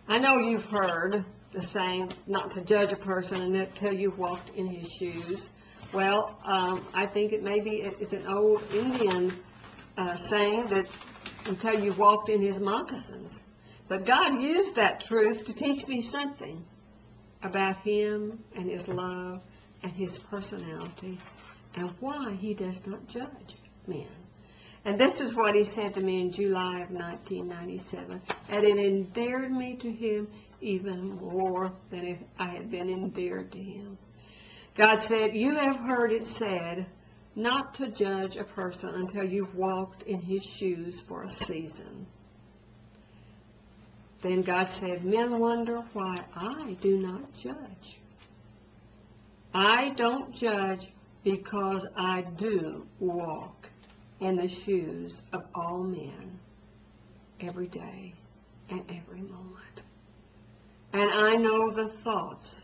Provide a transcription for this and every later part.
I know you've heard the saying, not to judge a person until you've walked in his shoes. Well, I think it's an old Indian saying that until you've walked in his moccasins. But God used that truth to teach me something about him and his love and his personality and why he does not judge men. And this is what he said to me in July of 1997, and it endeared me to him even more than if I had been endeared to him. God said, "You have heard it said not to judge a person until you've walked in his shoes for a season." Then God said, "Men wonder why I do not judge. I don't judge because I do walk in the shoes of all men every day and every moment. And I know the thoughts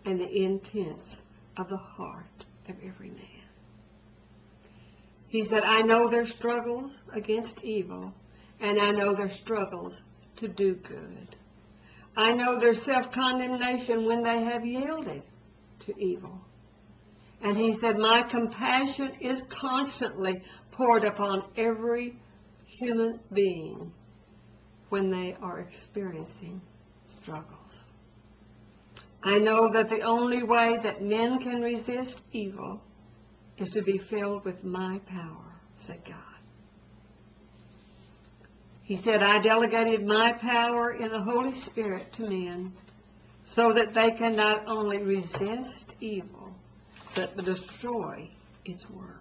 and the intents of the heart of every man." He said, "I know their struggles against evil, and I know their struggles to do good. I know their self-condemnation when they have yielded to evil." And he said, "My compassion is constantly poured upon every human being when they are experiencing struggles. I know that the only way that men can resist evil is to be filled with my power," said God. He said, "I delegated my power in the Holy Spirit to men so that they can not only resist evil, but destroy its works."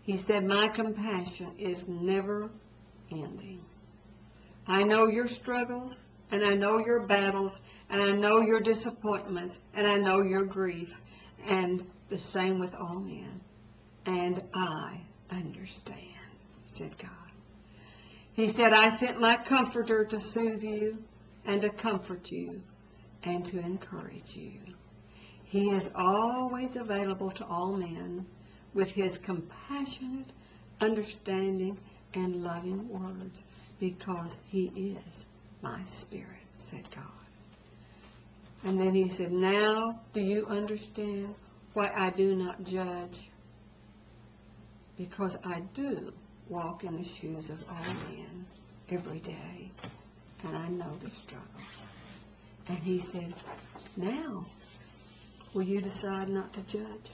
He said, "My compassion is never ending. I know your struggles, and I know your battles, and I know your disappointments, and I know your grief, and the same with all men. And I understand," said God. He said, "I sent my comforter to soothe you and to comfort you and to encourage you. He is always available to all men with his compassionate, understanding, and loving words because he is my spirit," said God. And then he said, "Now do you understand why I do not judge? Because I do walk in the shoes of all men every day, and I know the struggles." And he said, "Now, will you decide not to judge?"